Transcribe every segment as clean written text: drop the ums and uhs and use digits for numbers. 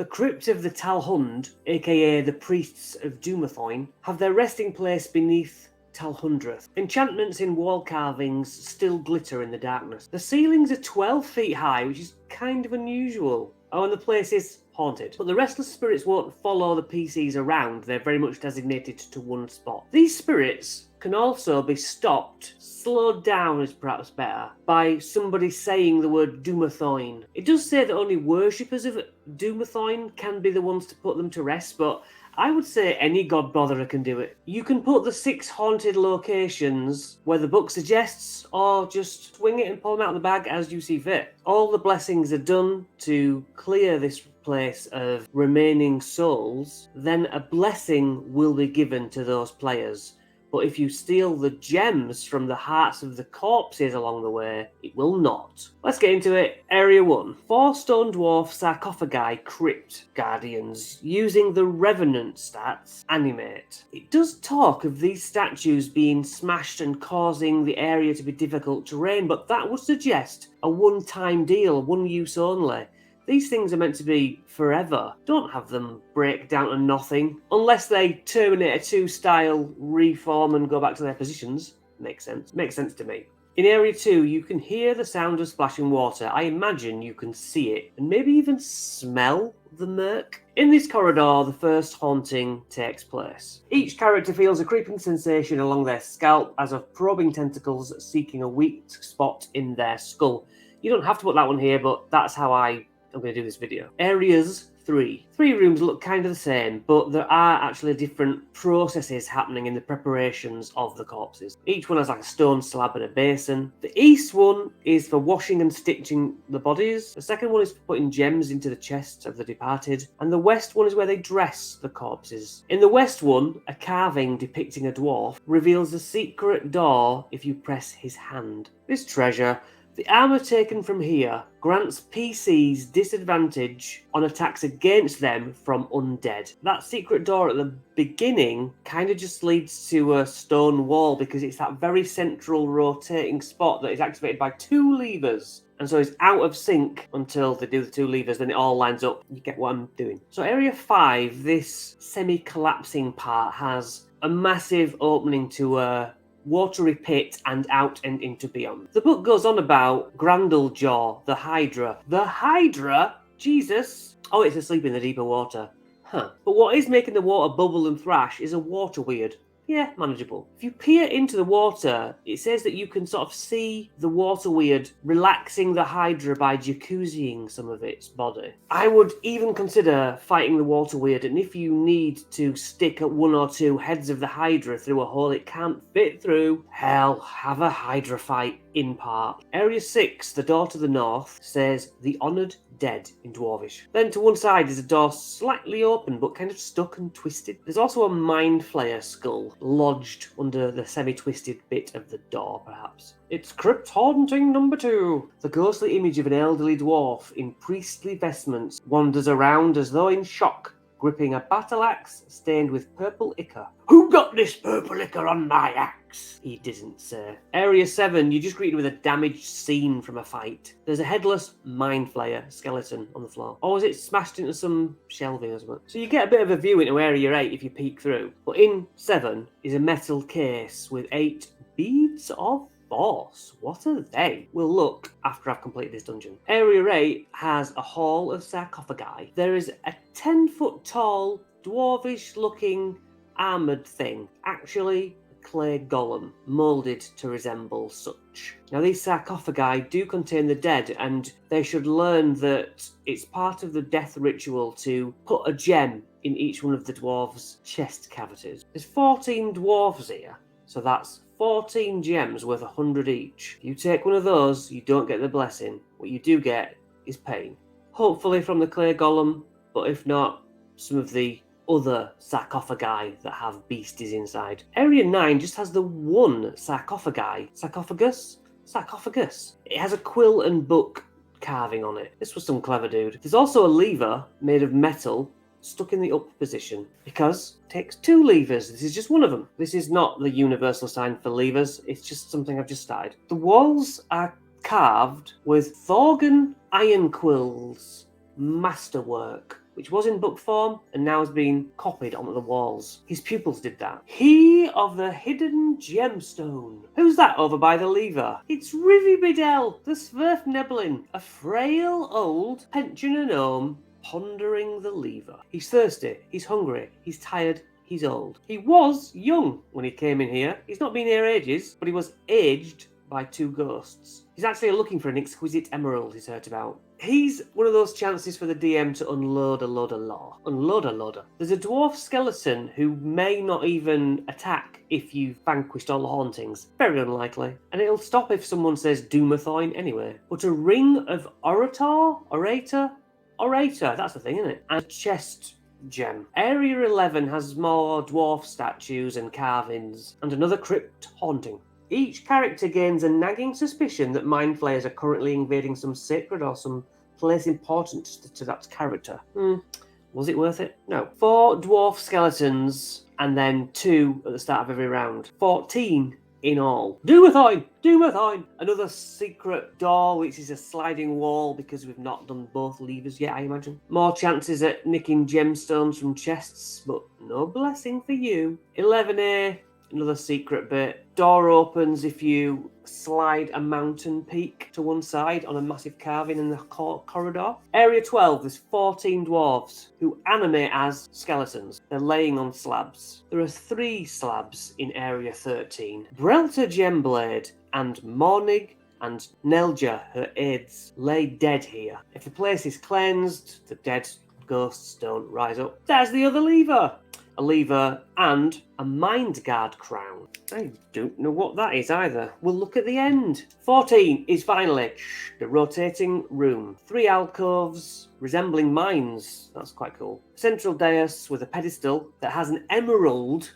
The Crypt of the Talhund, aka the Priests of Dumathoin, have their resting place beneath Talhundreth. Enchantments in wall carvings still glitter in the darkness. The ceilings are 12 feet high, which is kind of unusual. Oh, and the place is haunted. But the restless spirits won't follow the PCs around, they're very much designated to one spot. These spirits can also be stopped, slowed down is perhaps better, by somebody saying the word Dumathoin. It does say that only worshippers of Dumathoin can be the ones to put them to rest, but I would say any god botherer can do it. You can put the 6 haunted locations where the book suggests, or just swing it and pull them out of the bag as you see fit. All the blessings are done to clear this place of remaining souls, then a blessing will be given to those players. But if you steal the gems from the hearts of the corpses along the way, it will not. Let's get into it. Area 1. 4 stone dwarf sarcophagi crypt guardians using the revenant stats animate. It does talk of these statues being smashed and causing the area to be difficult terrain, but that would suggest a one-time deal, one use only. These things are meant to be forever. Don't have them break down to nothing. Unless they Terminator 2 style reform and go back to their positions. Makes sense. Makes sense to me. In Area 2, you can hear the sound of splashing water. I imagine you can see it and maybe even smell the murk. In this corridor, the first haunting takes place. Each character feels a creeping sensation along their scalp as of probing tentacles seeking a weak spot in their skull. You don't have to put that one here, but that's how I'm going to do this video. Areas 3. 3 rooms look kind of the same, but there are actually different processes happening in the preparations of the corpses. Each one has like a stone slab and a basin. The east one is for washing and stitching the bodies. The second one is for putting gems into the chests of the departed. And the west one is where they dress the corpses. In the west one, a carving depicting a dwarf reveals a secret door if you press his hand. This treasure, the armour taken from here, grants PCs disadvantage on attacks against them from undead. That secret door at the beginning kind of just leads to a stone wall because it's that very central rotating spot that is activated by 2 levers. And so it's out of sync until they do the 2 levers, then it all lines up. You get what I'm doing. So Area 5, this semi-collapsing part, has a massive opening to a watery pit and out and into beyond. The book goes on about Grandlejaw, the Hydra. The Hydra? Jesus! Oh, it's asleep in the deeper water. Huh. But what is making the water bubble and thrash is a water weird. Yeah, manageable. If you peer into the water, it says that you can sort of see the water weird relaxing the Hydra by jacuzziing some of its body. I would even consider fighting the water weird, and if you need to stick at 1 or 2 heads of the Hydra through a hole it can't fit through, hell, have a Hydra fight in part. Area 6, the door to the north, says the honoured dead in Dwarvish. Then to one side is a door slightly open but kind of stuck and twisted. There's also a mind flayer skull lodged under the semi-twisted bit of the door, perhaps. It's Crypt Haunting number 2. The ghostly image of an elderly dwarf in priestly vestments wanders around as though in shock, gripping a battle axe stained with purple ichor. Who got this purple ichor on my axe? He didn't say. Area 7, you're just greeted with a damaged scene from a fight. There's a headless mind flayer skeleton on the floor. Or is it smashed into some shelving or something? So you get a bit of a view into Area 8 if you peek through. But in 7 is a metal case with 8 beads of force. What are they? We'll look after I've completed this dungeon. Area 8 has a hall of sarcophagi. There is a 10-foot tall, dwarvish looking armoured thing. Actually, a clay golem, moulded to resemble such. Now these sarcophagi do contain the dead, and they should learn that it's part of the death ritual to put a gem in each one of the dwarves' chest cavities. There's 14 dwarves here, so that's 14 gems worth 100 each. If you take one of those, you don't get the blessing. What you do get is pain. Hopefully from the clay golem, but if not, some of the other sarcophagi that have beasties inside. Area 9 just has the one sarcophagi. Sarcophagus? Sarcophagus. It has a quill and book carving on it. This was some clever dude. There's also a lever made of metal stuck in the up position because it takes 2 levers. This is just one of them. This is not the universal sign for levers. It's just something I've just started. The walls are carved with Thorgan iron quills masterwork. which was in book form and now has been copied onto the walls. His pupils did that. He of the Hidden Gemstone. Who's that over by the lever? It's Rivibidel, the Sverfneblin, a frail old pensioner gnome pondering the lever. He's thirsty, he's hungry, he's tired, he's old. He was young when he came in here. He's not been here ages, but he was aged by 2 ghosts. He's actually looking for an exquisite emerald he's heard about. He's one of those chances for the DM to unload a load of lore. Unload a loader. There's a dwarf skeleton who may not even attack if you've vanquished all the hauntings. Very unlikely. And it'll stop if someone says Doomathoin anyway. But a ring of Orator, that's the thing, isn't it? And a chest gem. Area 11 has more dwarf statues and carvings, and another crypt haunting. Each character gains a nagging suspicion that mind flayers are currently invading some sacred or some place important to that character. Was it worth it? No. 4 dwarf skeletons, and then 2 at the start of every round. 14 in all. Doomathoin! Another secret door, which is a sliding wall because we've not done both levers yet, I imagine. More chances at nicking gemstones from chests, but no blessing for you. 11A, another secret bit. Door opens if you slide a mountain peak to one side on a massive carving in the corridor. Area 12, there's 14 dwarves who animate as skeletons. They're laying on slabs. There are 3 slabs in Area 13. Brelta Gemblade and Mornig and Nelja, her aides, lay dead here. If the place is cleansed, the dead ghosts don't rise up. There's the other lever! A lever and a mind guard crown. I don't know what that is either. We'll look at the end. 14 is finally the rotating room. 3 alcoves resembling mines. That's quite cool. Central dais with a pedestal that has an emerald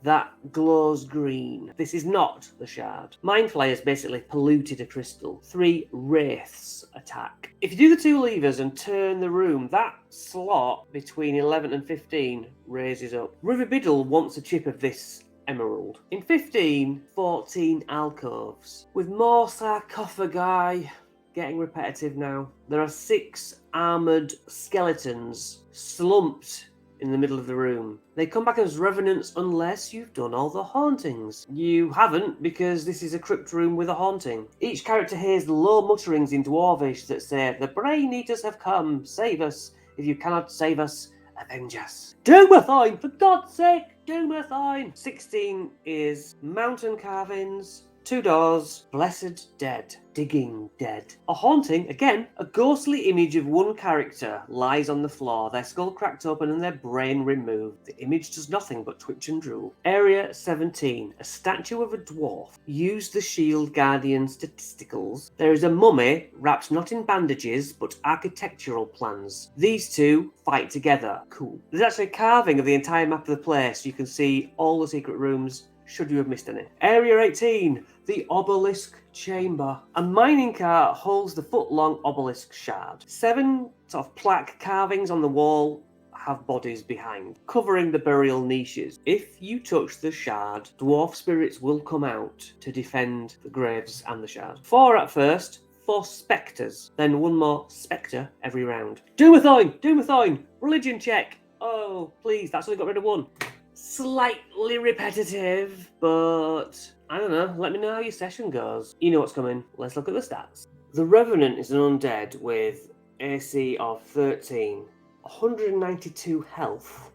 that glows green. This is not the shard. Mind flayers basically polluted a crystal. 3 wraiths attack. If you do the 2 levers and turn the room, that slot between 11 and 15 raises up. Rivibidel wants a chip of this emerald. In 15, 14 alcoves. With more sarcophagi, getting repetitive now. There are 6 armoured skeletons slumped in the middle of the room. They come back as revenants unless you've done all the hauntings. You haven't, because this is a crypt room with a haunting. Each character hears low mutterings in Dwarvish that say, "The Brain Eaters have come, save us. If you cannot save us, avenge us." Doomathoin, for God's sake, Doomathoin! 16 is mountain carvings, 2 doors, blessed dead, digging dead. A haunting, again, a ghostly image of one character lies on the floor, their skull cracked open and their brain removed. The image does nothing but twitch and drool. Area 17, a statue of a dwarf. Use the shield guardian statisticals. There is a mummy wrapped not in bandages but architectural plans. These 2 fight together. Cool. There's actually a carving of the entire map of the place. You can see all the secret rooms, should you have missed any. Area 18, the obelisk chamber. A mining cart holds the foot-long obelisk shard. 7 sort of plaque carvings on the wall have bodies behind, covering the burial niches. If you touch the shard, dwarf spirits will come out to defend the graves and the shard. 4 at first, 4 spectres, then 1 more spectre every round. Doomathoin! Religion check! Oh, please, that's only got rid of 1. Slightly repetitive, but I don't know. Let me know how your session goes. You know what's coming. Let's look at the stats. The Revenant is an undead with AC of 13, 192 health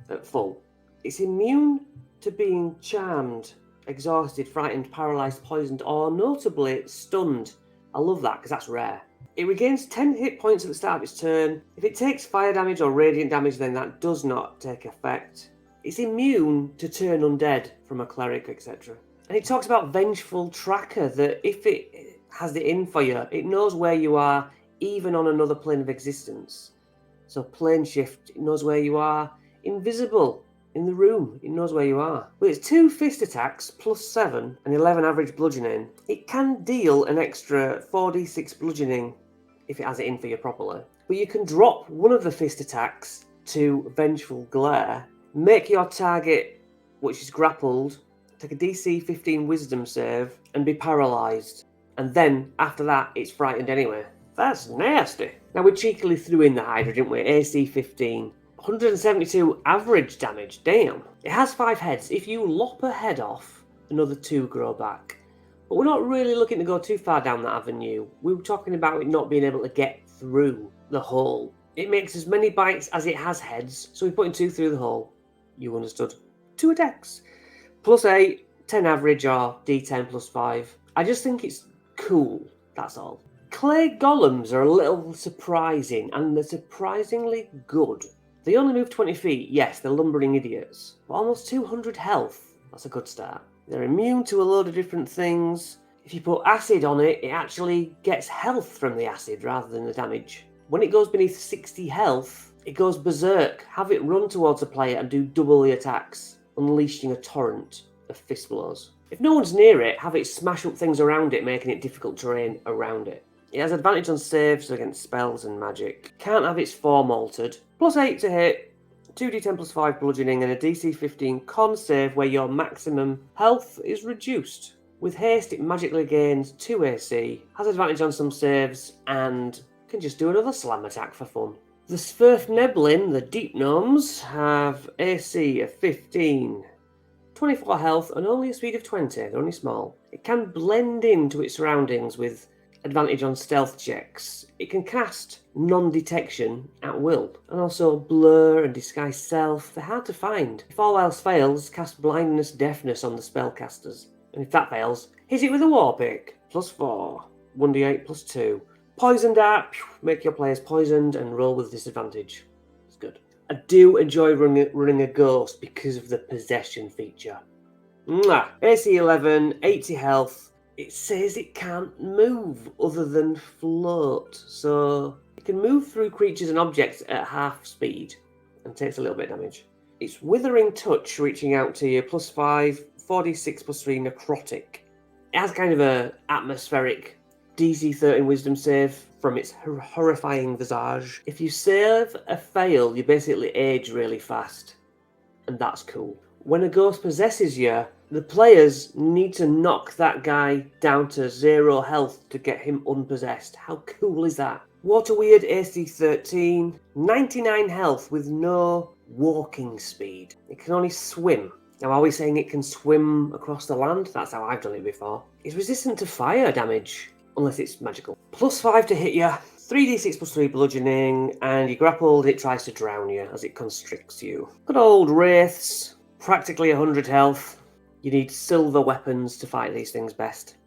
at full. It's immune to being charmed, exhausted, frightened, paralysed, poisoned, or notably stunned. I love that because that's rare. It regains 10 hit points at the start of its turn. If it takes fire damage or radiant damage, then that does not take effect. It's immune to turn undead from a cleric, etc. And it talks about Vengeful Tracker, that if it has it in for you, it knows where you are, even on another plane of existence. So plane shift, it knows where you are. Invisible, in the room, it knows where you are. With its 2 fist attacks, plus 7, and 11 average bludgeoning, it can deal an extra 4d6 bludgeoning if it has it in for you properly. But you can drop one of the fist attacks to Vengeful Glare, make your target, which is grappled, take a DC 15 wisdom save and be paralysed. And then, after that, it's frightened anyway. That's nasty. Now we cheekily threw in the Hydra, didn't we? AC 15. 172 average damage, damn. It has 5 heads. If you lop a head off, another 2 grow back. But we're not really looking to go too far down that avenue. We were talking about it not being able to get through the hole. It makes as many bites as it has heads, so we're putting 2 through the hole. You understood. 2 attacks. Plus 8, 10 average or D10 plus 5. I just think it's cool, that's all. Clay golems are a little surprising, and they're surprisingly good. They only move 20 feet, yes, they're lumbering idiots, but almost 200 health. That's a good start. They're immune to a load of different things. If you put acid on it, it actually gets health from the acid rather than the damage. When it goes beneath 60 health, it goes berserk. Have it run towards a player and do double the attacks, unleashing a torrent of fist blows. If no one's near it, have it smash up things around it, making it difficult terrain around it. It has advantage on saves against spells and magic. Can't have its form altered. Plus 8 to hit, 2d10 plus 5 bludgeoning, and a DC 15 con save where your maximum health is reduced. With haste, it magically gains 2 AC, has advantage on some saves, and can just do another slam attack for fun. The Svirfneblin, the Deep Gnomes, have AC of 15. 24 health and only a speed of 20, they're only small. It can blend into its surroundings with advantage on stealth checks. It can cast non-detection at will, and also blur and disguise self. They're hard to find. If all else fails, cast blindness deafness on the spellcasters. And if that fails, hit it with a war pick. Plus 4, 1d8 plus 2. Poison dart, make your players poisoned and roll with disadvantage. It's good. I do enjoy running a ghost because of the possession feature. Mwah. AC 11, 80 health. It says it can't move other than float, so it can move through creatures and objects at half speed and takes a little bit of damage. Its withering touch reaching out to you, plus 5, 46 plus 3 necrotic. It has kind of a atmospheric DC 13 wisdom save from its horrifying visage. If you save a fail, you basically age really fast, and that's cool. When a ghost possesses you, the players need to knock that guy down to 0 health to get him unpossessed. How cool is that? Water Weird AC 13, 99 health with no walking speed. It can only swim. Now, are we saying it can swim across the land? That's how I've done it before. It's resistant to fire damage, unless it's magical. Plus 5 to hit you, 3d6 plus 3 bludgeoning, and you grappled, it tries to drown you as it constricts you. Good old wraiths, practically 100 health. You need silver weapons to fight these things best.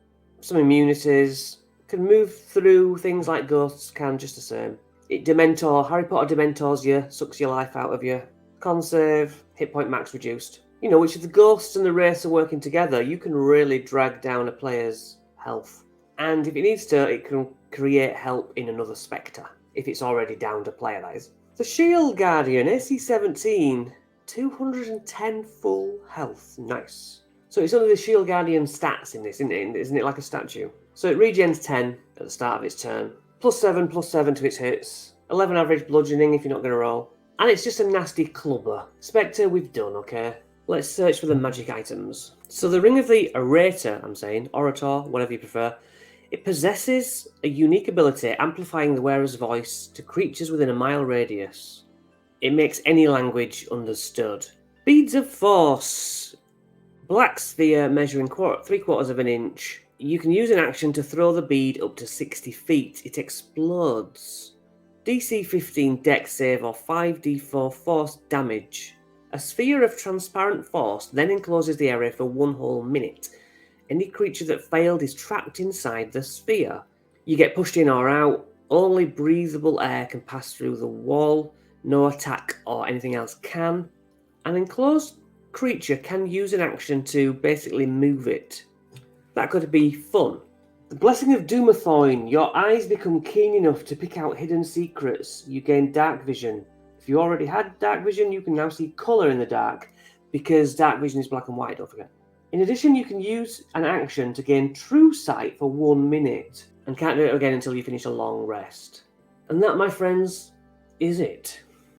Some immunities. Can move through things like ghosts can, just the same. It Dementor, Harry Potter Dementors you, sucks your life out of you. Con save, hit point max reduced. You know, which if the ghosts and the wraiths are working together, you can really drag down a player's health. And if it needs to, it can create help in another spectre, if it's already downed a player, that is. The Shield Guardian, AC 17, 210 full health. Nice. So it's only the Shield Guardian stats in this, isn't it? Isn't it like a statue? So it regens 10 at the start of its turn. Plus 7 to its hits. 11 average bludgeoning if you're not going to roll. And it's just a nasty clubber. Spectre, we've done, okay? Let's search for the magic items. So the Ring of the Orator, Orator, whatever you prefer. It possesses a unique ability amplifying the wearer's voice to creatures within a mile radius. It makes any language understood. Beads of Force. Black sphere measuring 3/4 of an inch. You can use an action to throw the bead up to 60 feet. It explodes. DC 15 dex save or 5d4 force damage. A sphere of transparent force then encloses the area for 1 whole minute. Any creature that failed is trapped inside the sphere. You get pushed in or out. Only breathable air can pass through the wall. No attack or anything else can. An enclosed creature can use an action to basically move it. That could be fun. The Blessing of Doomathoin. Your eyes become keen enough to pick out hidden secrets. You gain dark vision. If you already had dark vision, you can now see colour in the dark, because dark vision is black and white, don't forget. In addition, you can use an action to gain true sight for 1 minute, and can't do it again until you finish a long rest. And that, my friends, is it.